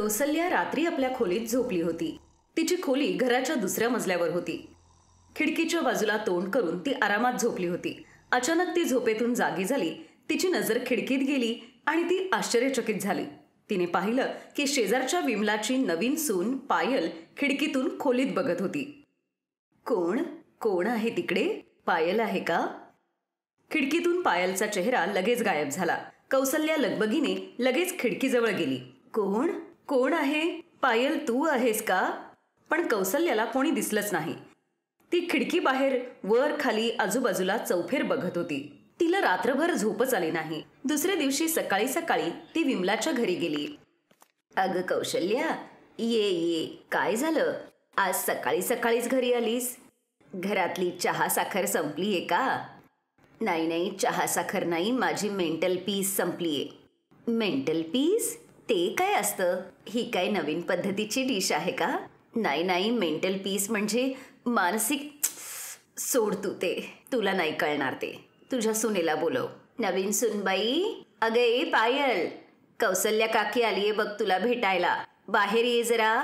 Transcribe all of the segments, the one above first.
कौसल्या रात्री आपल्या खोलीत झोपली होती. तिची खोली घराच्या दुसऱ्या मजल्यावर होती. खिडकीच्या बाजूला तोंड करून ती आरामात झोपली होती. अचानक ती झोपेतून जागी झाली. तिची नजर खिडकीत गेली आणि ती आश्चर्यचकित झाली. तिने पाहिलं की शेजारच्या विमलाची नवीन सून पायल खिडकीतून खोलीत बघत होती. कोण कोण आहे तिकडे? पायल आहे का? खिडकीतून पायलचा चेहरा लगेच गायब झाला. कौसल्या लगबगीने लगेच खिडकीजवळ गेली. कोण कोण आहे? पायल तू आहेस का? पण कौसल्याला कोणी दिसलंच नाही. ती खिडकी बाहेर वर खाली आजूबाजूला चौफेर बघत होती. तिला रात्रभर झोपच आली नाही. दुसऱ्या दिवशी सकाळी सकाळी ती विमलाच्या घरी गेली. अगं कौशल्या, ये ये, काय झालं? आज सकाळी सकाळीच घरी आलीस? घरातली चहा साखर संपलीये का? नाही नाही, चहा साखर नाही, माझी मेंटल पीस संपलीये. Mental peace? ते काय असतं? ही काय नवीन पद्धतीची डिश आहे का? नाही नाही, मेंटल पीस म्हणजे मानसिक. सोड तू ते, तुला नाही कळणार ते. तुझ्या सुनेला बोलव. नवीन सुनबाई, अगं ए पायल, कौसल्या काकी आलीये बघ तुला भेटायला. बाहेर ये जरा.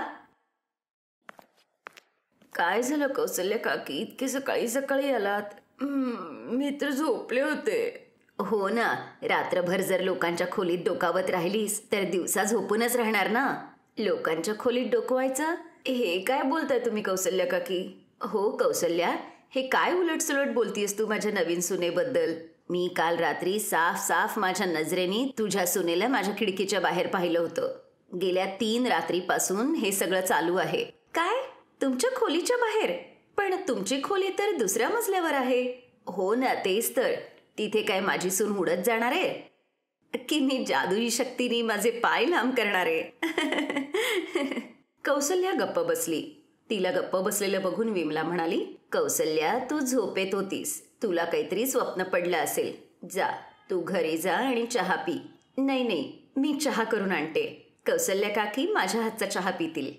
काय झालं कौसल्या काकी, इतके सकाळी सकाळी आलात? मी तर झोपले होते. हो ना, रात्रभर जर लोकांच्या खोलीत डोकावत राहिलीस तर दिवसा झोपूनच राहणार ना. लोकांच्या खोलीत डोकवायचं? हे काय बोलताय तुम्ही कौसल्या काकी? हो कौसल्या, हे काय उलटसुलट बोलतीयस तू माझ्या नवीन सुनेबद्दल? मी काल रात्री साफ साफ माझ्या नजरेने तुझ्या सुनेला माझ्या खिडकीच्या बाहेर पाहिलं होतं. गेल्या 3 रात्रीपासून हे सगळं चालू आहे. काय? तुमच्या खोलीच्या बाहेर? पण तुमची खोली तर दुसऱ्या मजल्यावर आहे. हो ना, तेच तर. तिथे काय माझी सून उडत जाणार आहे की मी जादुई शक्तीने माझे पाय लांब करणार आहे? कौसल्या गप्प बसली. तिला गप्प बसलेलं बघून विमला म्हणाली, कौसल्या, तू झोपेत होतीस. तुला काहीतरी स्वप्न पडलं असेल. जा, तू घरी जा आणि चहा पी. नाही नाही, मी चहा करून आणते. कौसल्या काकी माझ्या हातचा चहा पितील.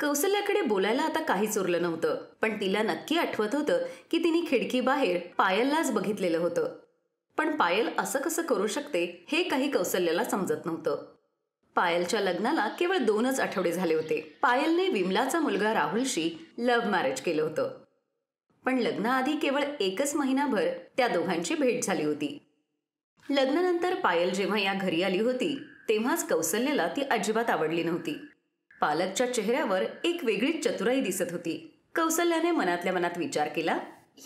कौसल्याकडे बोलायला आता काहीच उरलं नव्हतं. पण तिला नक्की आठवत होतं की तिने खिडकी बाहेर पायललाच बघितलेलं होतं. पण पायल असं कसं करू शकते हे काही कौसल्याला समजत नव्हतं. पायलच्या लग्नाला केवळ 2च आठवडे झाले होते. पायलने विमलाचा मुलगा राहुलशी लव्ह मॅरेज केलं होतं. पण लग्नाआधी केवळ 1च महिनाभर त्या दोघांची भेट झाली होती. लग्नानंतर पायल जेव्हा या घरी आली होती तेव्हाच कौसल्याला ती अजिबात आवडली नव्हती. पालकच्या चेहऱ्यावर एक वेगळीच चतुराई दिसत होती. कौसल्याने मनातल्या मनात विचार केला,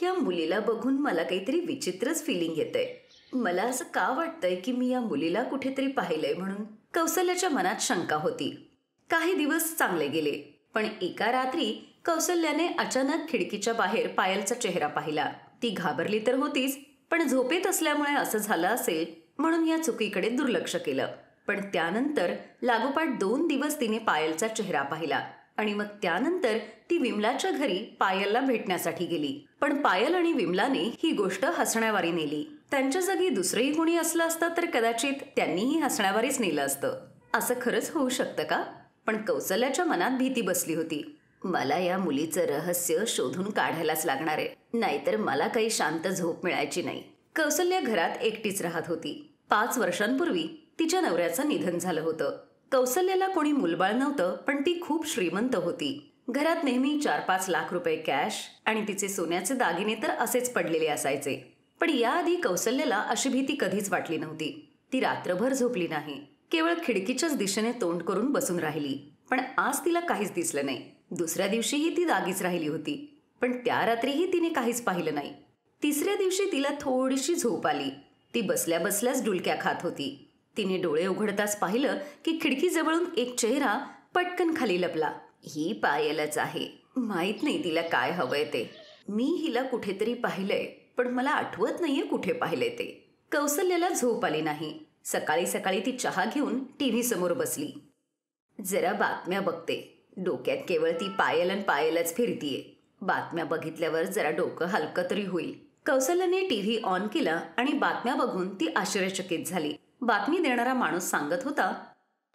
या मुलीला बघून मला काहीतरी विचित्रच फिलिंग येतंय. मला असं का वाटतंय की मी या मुलीला कुठेतरी पाहिलंय म्हणून. कौसल्याच्या मनात शंका होती. काही दिवस चांगले गेले. पण एका रात्री कौसल्याने अचानक खिडकीच्या बाहेर पायलचा चेहरा पाहिला. ती घाबरली तर होतीच, पण झोपेत असल्यामुळे असं झालं असेल म्हणून या चुकीकडे दुर्लक्ष केलं. पण त्यानंतर लागोपाठ 2 दिवस तिने पायलचा चेहरा पाहिला आणि मग त्यानंतर ती विमलाच्या घरी पायलला भेटण्यासाठी गेली. पण पायल आणि विमलाने ही गोष्ट हसण्यावारी नेली. त्यांच्या जागी दुसरंही कोणी असलं असतं तर कदाचित त्यांनीही हसण्यावारीच नेलं असतं. असं खरंच होऊ शकतं का? पण कौसल्याच्या मनात भीती बसली होती. मला या मुलीचं रहस्य शोधून काढायलाच लागणार आहे, नाहीतर मला काही शांत झोप मिळायची नाही. कौसल्या घरात एकटीच राहत होती. 5 वर्षांपूर्वी तिच्या नवऱ्याचं निधन झालं होतं. कौसल्याला कोणी मुलबाळ नव्हतं, पण ती खूप श्रीमंत होती. घरात नेहमी 4-5 लाख रुपये कॅश आणि तिचे सोन्याचे दागिने तर असेच पडलेले असायचे. पण याआधी कौसल्याला अशी भीती कधीच वाटली नव्हती. ती रात्रभर झोपली नाही. केवळ खिडकीच्याच दिशेने तोंड करून बसून राहिली. पण आज तिला काहीच दिसलं नाही. दुसऱ्या दिवशीही ती जागीच राहिली होती. पण त्या रात्रीही तिने काहीच पाहिलं नाही. तिसऱ्या दिवशी तिला थोडीशी झोप आली. ती बसल्या बसल्याच डुलक्या खात होती. तिने डोळे उघडताच पाहिलं की खिडकीजवळून एक चेहरा पटकन खाली लपला. ही पायलच आहे. माहित नाही तिला काय हवंय ते. मी हिला कुठेतरी पाहिलंय, पण मला आठवत नाहीये कुठे पाहिलंय ते. कौसल्याला झोप आली नाही. सकाळी सकाळी ती चहा घेऊन टीव्ही समोर बसली. जरा बातम्या बघते. डोक्यात केवळ ती पायल आणि पायलच फिरतीये. बातम्या बघितल्यावर जरा डोकं हलकं तरी होईल. कौसल्याने टीव्ही ऑन केला आणि बातम्या बघून ती आश्चर्यचकित झाली. बातमी देणारा माणूस सांगत होता,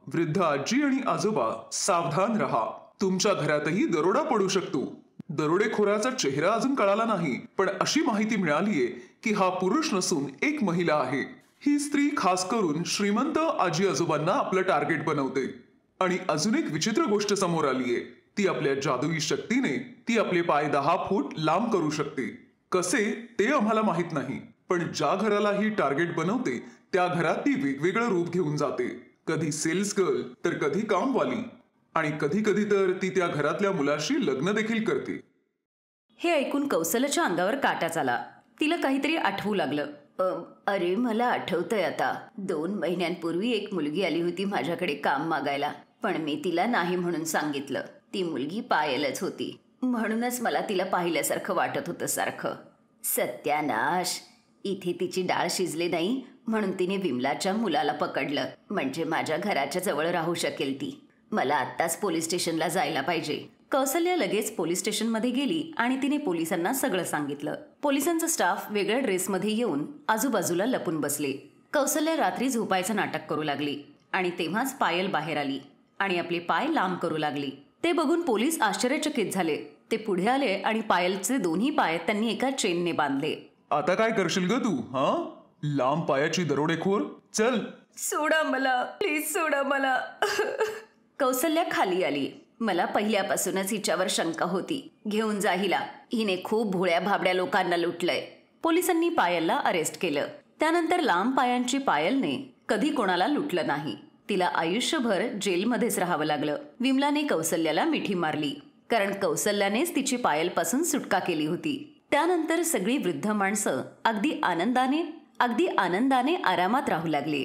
वृद्ध आजी आणि आजोबा सावधान रहा. तुमच्या घरातही दरोडा पडू शकतो. दरोडेखोराचा चेहरा अजून कळाला नाही, पण अशी माहिती मिळालीये की हा पुरुष नसून एक महिला आहे. ही स्त्री खास करून श्रीमंत आजी आजोबांना आपलं टार्गेट बनवते. आणि अजून एक विचित्र गोष्ट समोर आलीये. ती आपल्या जादुई शक्तीने ती आपले पाय 10 फूट लांब करू शकते. कसे ते आम्हाला माहित नाही, पण ज्या घराला ही टार्गेट बनवते त्या घरात ती वेगवेगळं रूप घेऊन जाते. कधी सेल्स गर्ल तर कधी कामवाली, आणि कधी कधी तर ती त्या घरातल्या मुलाशी लग्न देखील करते. हे ऐकून कौसल्याच्या अंगावर काटाच आला. तिला काहीतरी आठवू लागलं. अरे मला आठवतंय आता. 2 महिन्यांपूर्वी एक मुलगी आली होती माझ्याकडे काम मागायला, पण मी तिला नाही म्हणून सांगितलं. ती मुलगी पायलच होती, म्हणूनच मला तिला पाहिल्यासारखं वाटत होतं सारखं. सत्यानाश, इथे तिची डाळ शिजली नाही म्हणून तिने विमलाच्या मुलाला पकडलं. म्हणजे माझ्या घराच्या जवळ राहू शकेल ती. मला आत्ताच पोलीस स्टेशनला जायला पाहिजे. कौसल्या लगेच पोलीस स्टेशनमध्ये गेली आणि तिने पोलिसांना सगळं सांगितलं. पोलिसांचा स्टाफ वेगळ्या ड्रेसमध्ये येऊन आजूबाजूला लपून बसले. कौसल्या रात्री झोपायचं नाटक करू लागली आणि तेव्हाच पायल बाहेर आली आणि आपले पाय लांब करू लागली. ते बघून पोलीस आश्चर्यचकित झाले. ते पुढे आले आणि पायलचे दोन्ही पाय त्यांनी एका चेनने बांधले. आता काय करशील ग तू? हा, लांब पायाची दरोडेखोर, चल सोडा मला, प्लीज सोडा मला. कौसल्या खाली आली. मला पहिल्यापासूनच हिच्यावर शंका होती. घेऊन जा हिला, हिने खूप भोळ्या भाबड्या लोकांना लुटलंय. पोलिसांनी पायलला अरेस्ट केलं. त्यानंतर लांब पायांची पायलने कधी कोणाला लुटलं नाही. तिला आयुष्यभर जेलमध्येच राहावं लागलं. विमलाने कौसल्याला मिठी मारली, कारण कौसल्यानेच तिची पायलपासून सुटका केली होती. त्यानंतर सगळी वृद्ध माणसं अगदी आनंदाने आरामात राहू लागली.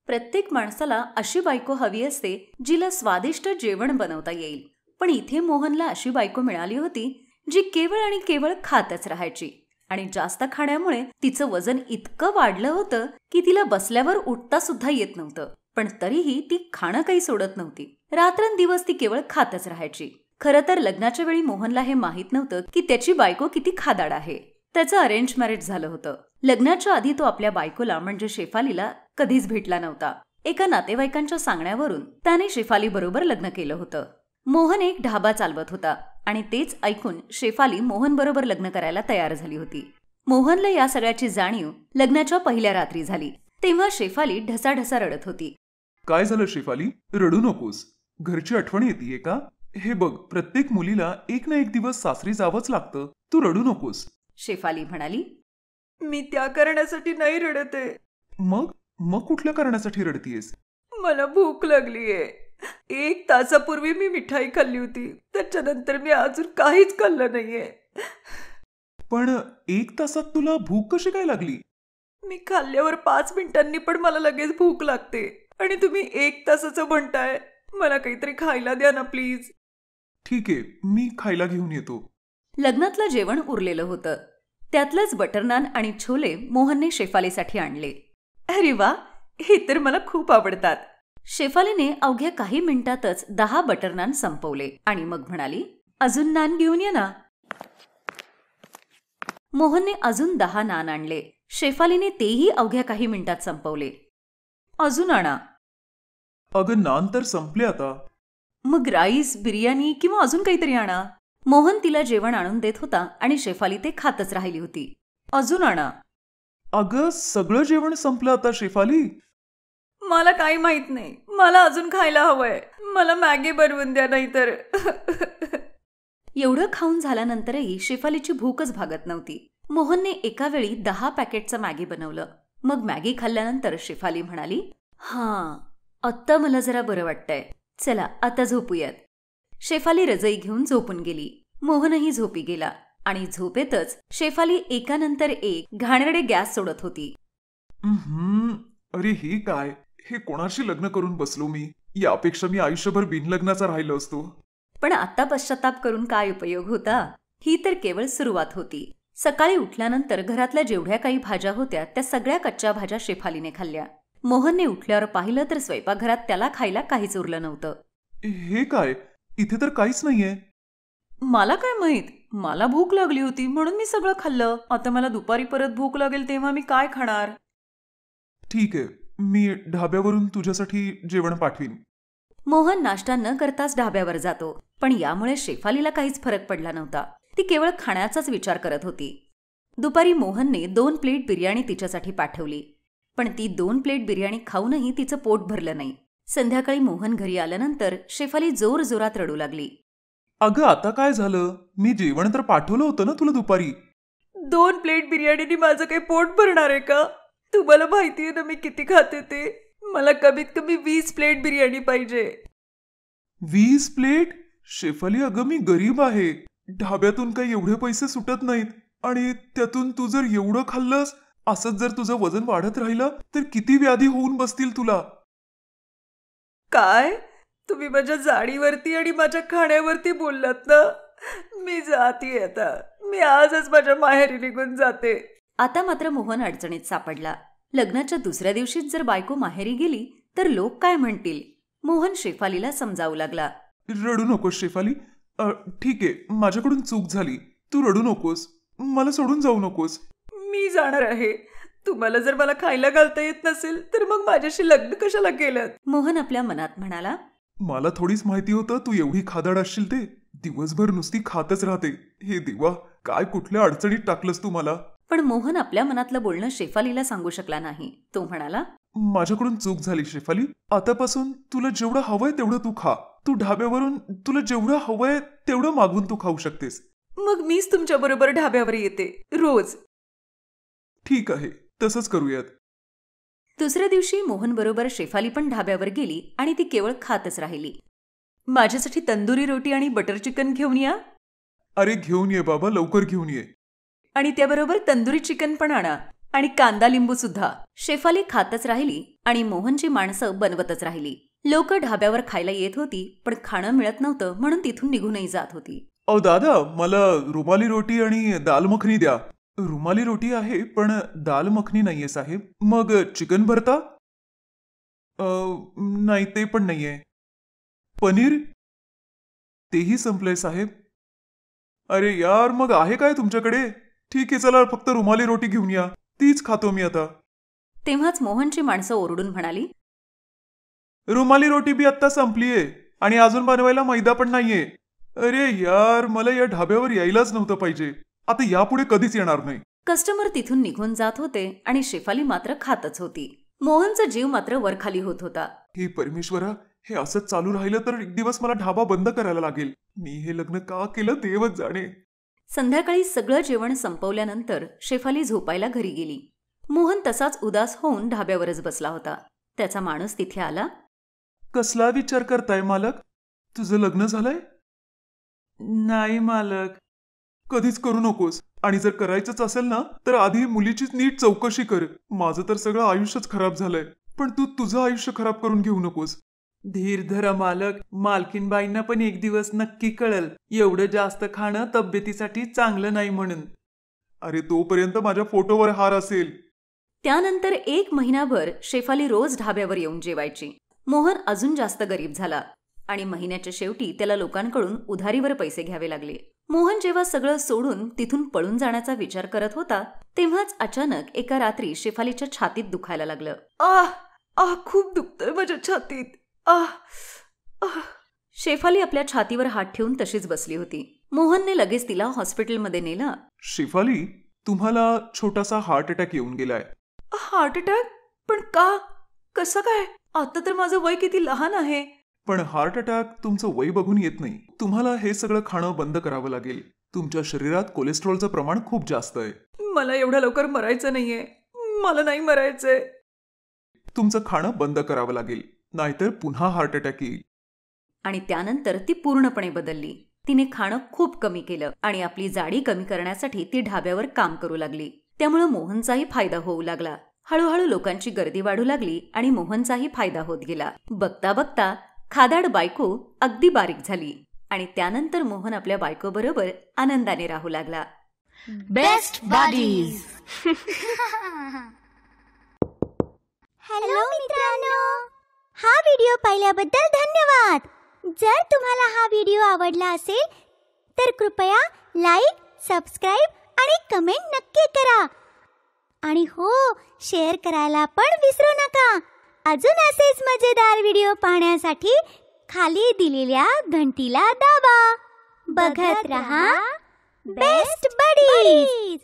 प्रत्येक माणसाला अशी बायको हवी असते जिला स्वादिष्ट जेवण बनवता येईल. पण इथे मोहनला अशी बायको मिळाली होती जी केवळ आणि केवळ खातच राहायची. आणि जास्त खाण्यामुळे तिचं वजन इतकं वाढलं होतं की तिला बसल्यावर उठता सुद्धा येत नव्हतं. पण तरीही ती खाणं काही सोडत नव्हती. रात्रंदिवस ती केवळ खातच राहायची. खरं तर लग्नाच्या वेळी मोहनला हे माहीत नव्हतं की त्याची बायको किती खादाड आहे. त्याचं अरेंज मॅरेज झालं होतं. लग्नाच्या आधी तो आपल्या बायकोला म्हणजे शेफालीला कधीच भेटला नव्हता. एका नातेवाईकांच्या सांगण्यावरून त्याने शेफाली बरोबर लग्न केलं होतं. मोहन एक ढाबा चालवत होता आणि तेच ऐकून शेफाली मोहन बरोबर लग्न करायला तयार झाली होती. मोहनला या सगळ्याची जाणीव लग्नाच्या पहिल्या रात्री झाली. तेव्हा शेफाली ढसाढसा रडत होती. काय झालं शेफाली? रडू नकोस. घरची आठवण येतेय का? हे बघ, प्रत्येक मुलीला एक ना एक दिवस सासरी जावंच लागतं. तू रडू नकोस. शेफाली म्हणाली, मी त्या कारणासाठी नाही रडते. मग कुठल्या कारणासाठी रडतीयस? मला भूक लागलीये. 1 तासापूर्वी मी मिठाई खाल्ली होती. त्याच्यानंतर मी अजून काहीच खाल्लं नाहीये. पण 1 तासात तुला भूक कशी काय लागली? मी खाल्ल्यावर 5 मिनिटांनी पण मला लगेच भूक लागते. आणि तुम्ही 1 तासाचं म्हणताय. मला काहीतरी खायला द्या ना प्लीज. ठीक आहे, मी खायला घेऊन येतो. लग्नातलं जेवण उरलेलं होतं. त्यातलंच बटर नान आणि छोले मोहनने शेफालीसाठी आणले. अरे वा, हे तर मला खूप आवडतात. शेफालीने अवघ्या काही मिनिटातच 10 बटर नान संपवले आणि मग म्हणाली, अजून नान घेऊन ये ना. मोहनने अजून 10 नान आणले. शेफालीने तेही अवघ्या काही मिनिटात संपवले. अजून आणा. अगं, नान तर संपले आता. मग राईस, बिर्याणी किंवा अजून काहीतरी आणा. मोहन तिला जेवण आणून देत होता आणि शेफाली ते खातच राहिली होती. अजून आणा. अगं, सगळं जेवण संपलं आता शेफाली. मला काही माहित नाही. मला अजून खायला हवंय. मला मॅगी बनवून द्या नाहीतर. एवढं खाऊन झाल्यानंतरही शेफालीची भूकच भागत नव्हती. मोहनने एका वेळी 10 पॅकेटचं मॅगी बनवलं. मग मॅगी खाल्ल्यानंतर शेफाली म्हणाली, हां, आत्ता मला जरा बरं वाटतंय. चला आता झोपूयात. शेफाली रजई घेऊन झोपून गेली. मोहनही झोपी गेला आणि झोपेतच शेफाली एकानंतर एक घाणेरडे गॅस सोडत होती. अरे हे काय? हे कोणाशी लग्न करून बसलो मी? यापेक्षा मी आयुष्यभर बिनलग्नाचा राहिलो असतो. पण आता पश्चाताप करून काय उपयोग होता? ही तर केवळ सुरुवात होती. सकाळी उठल्यानंतर घरातल्या जेवढ्या काही भाज्या होत्या त्या सगळ्या कच्च्या भाज्या शेफालीने खाल्ल्या. मोहनने उठल्यावर पाहिलं तर स्वयंपाकघरात त्याला खायला काहीच उरलं नव्हतं. हे काय? इथे तर काहीच नाहीये. मला काय माहित? मला भूक लागली होती म्हणून मी सगळं खाल्लं. आता मला दुपारी परत भूक लागेल तेव्हा मी काय खाणार? ठीक आहे, मी ढाब्यावरून तुझ्यासाठी जेवण पाठवीन. मोहन नाश्ता न करताच ढाब्यावर जातो. पण यामुळे शेफालीला काहीच फरक पडला नव्हता. ती केवळ खाण्याचाच विचार करत होती. दुपारी मोहनने 2 प्लेट बिर्याणी तिच्यासाठी पाठवली, पण ती 2 प्लेट बिर्याणी खाऊनही तिचं पोट भरलं नाही. संध्याकाळी मोहन घरी आल्यानंतर शेफाली जोरजोरात रडू लागली. अगं आता काय झालं? मी जेवण तर पाठवलं होतं ना तुला दुपारी. 2 प्लेट बिर्याणीने माझं काही पोट भरणार आहे का? तुम्हाला माहितीये ना मी किती खाते ते. मला कमीत कमी 20 प्लेट बिर्याणी पाहिजे. 20 प्लेट? शेफाली अगं मी गरीब आहे. ढाब्यातून काही एवढे पैसे सुटत नाहीत. आणि त्यातून तू जर एवढं खाल्लंस, असंच जर तुझं वजन वाढत राहिलं तर किती व्याधी होऊन बसतील तुला. काय? तुम्ही माझ्या जाडीवरती आणि माझ्या खाण्यावरती बोललात ना? मी जाते आता. मी आजच माझ्या माहेरी निघून जाते. आता मात्र मोहन अडचणीत सापडला. लग्नाच्या दुसऱ्या दिवशीच जर बायको माहेरी गेली तर लोक काय म्हणतील? मोहन शेफालीला समजावू लागला. रडू नकोस शेफाली. ठीक आहे, माझ्याकडून चूक झाली. तू रडू नकोस. मला सोडून जाऊ नकोस. मी जाणार आहे. तुम्हाला जर मला खायला घालता येत नसेल तर मग माझ्याशी लग्न कशाला केलं? मोहन आपल्या मनात म्हणाला. मला थोडीच माहिती होतं तू एवढी खादाड असशील ते. दिवसभर नुसती खातच राहते. हे देवा, काय कुठल्या अडचणीत टाकलंस तू मला. पण मोहन आपल्या मनातलं बोलणं शेफालीला सांगू शकला नाही. तो म्हणाला, माझ्याकडून चूक झाली शेफाली. आतापासून तुला जेवढं हवंय तेवढं तू खा. तू ढाब्यावरून तुला जेवढं हवंय तेवढं मागवून तू खाऊ शकतेस. मग मीच तुमच्या बरोबर ढाब्यावर येते रोज. ठीक आहे, तसंच करूयात. दुसऱ्या दिवशी मोहन बरोबर शेफाली पण ढाब्यावर गेली आणि ती केवळ खातच राहिली. माझ्यासाठी तंदुरी रोटी आणि बटर चिकन घेऊन या. अरे घेऊन ये बाबा, लवकर घेऊन ये. आणि त्याबरोबर तंदुरी चिकन पण आणा आणि कांदा लिंबू सुद्धा. शेफाली खातच राहिली आणि मोहनची माणसं बनवतच राहिली. लोक ढाब्यावर खायला येत होती, पण खाणं मिळत नव्हतं म्हणून तिथून निघूनही जात होती. अहो दादा, मला रुमाली रोटी आणि दाल मखनी द्या. रुमाली रोटी आहे पण दाल मखनी नाहीये साहेब. मग चिकन भरता? नाही, ते पण नाहीये. पनीर? तेही संपलंय साहेब. अरे यार, मग आहे काय तुमच्याकडे? ठीक आहे, चला फक्त रुमाली रोटी घेऊन या. तीच खातो मी आता. तेव्हाच मोहनची माणसं ओरडून म्हणाली, रुमाली रोटी बी आत्ता संपलीये आणि अजून बनवायला मैदा पण नाहीये. अरे यार, मला या ढाब्यावर यायलाच नव्हतं पाहिजे. आता यापुढे कधीच येणार नाही. कस्टमर तिथून निघून जात होते आणि शेफाली मात्र खातच होती. मोहनचा जीव मात्र वरखाली होत होता. हे परमेश्वरा, हे असंच चालू राहिलं तर एक दिवस मला ढाबा बंद करायला लागेल. मी हे लग्न का केलं देवच जाणे. संध्याकाळी सगळं जेवण संपवल्यानंतर शेफाली झोपायला घरी गेली. मोहन तसाच उदास होऊन ढाब्यावरच बसला होता. त्याचा माणूस तिथे आला. कसला विचार करताय मालक? तुझं लग्न झालंय? नाही मालक. कधीच करू नकोस. आणि जर करायचंच असेल ना तर आधी मुलीचीच नीट चौकशी कर. माझं तर सगळं आयुष्यच खराब झालंय, पण तू तुझं आयुष्य खराब करून घेऊ नकोस. धीर धरा मालक. मालकीनबाईंना पण एक दिवस नक्की कळल एवढं जास्त खाणं तब्येतीसाठी चांगलं नाही म्हणून. अरे तोपर्यंत माझ्या फोटोवर हार असेल. त्यानंतर 1 महिनाभर शेफाली रोज ढाब्यावर येऊन जेवायची. मोहन अजून जास्त गरीब झाला आणि महिन्याच्या शेवटी त्याला लोकांकडून उधारीवर पैसे घ्यावे लागले. मोहन जेव्हा सगळं सोडून तिथून पळून जाण्याचा विचार करत होता तेव्हाच अचानक एका रात्री शेफालीच्या छातीत दुखायला लागलं. खूप दुखतंय माझ्या छातीत. शेफाली आपल्या छातीवर हात ठेवून तशीच बसली होती. मोहनने लगेच तिला हॉस्पिटलमध्ये नेलं. शेफाली, तुम्हाला छोटासा हार्ट अटॅक येऊन गेलाय. Heart attack? पण का? कसं काय? आता तर माझं वय किती लहान आहे. पण हार्ट अटॅक तुमचं वय बघून येत नाही. तुम्हाला हे सगळं खाणं बंद करावं लागेल. तुमच्या शरीरात कोलेस्ट्रॉलचं प्रमाण खूप जास्त आहे. मला एवढ्या लवकर मरायचं नाहीये. मला नाही मरायचंय. तुमचं खाणं बंद करावं लागेल, नाहीतर पुन्हा हार्ट अटॅक येईल. आणि त्यानंतर ती पूर्णपणे बदलली. तिने खाणं खूप कमी केलं आणि आपली जाडी कमी करण्यासाठी ती ढाब्यावर काम करू लागली. त्यामुळे मोहनचाही फायदा होऊ लागला. हळूहळू लोकांची गर्दी वाढू लागली आणि मोहनचाही फायदा होत गेला. बघता बघता खादाड बायको अगदी बारीक झाली आणि त्यानंतर मोहन आपल्या बायको बरोबर आनंदाने राहू लागला. Best buddies. हॅलो मित्रांनो, हा व्हिडिओ पाहिल्याबद्दल धन्यवाद. जर तुम्हाला हा व्हिडिओ आवडला असेल तर कृपया लाईक, सबस्क्राईब आणि कमेंट नक्की करा. आणि हो, शेअर करायला पण विसरू नका. अजून असेच मजेदार व्हिडिओ पाहण्यासाठी खाली दिलेल्या घंटीला दाबा. बघत रहा बेस्ट बडीज.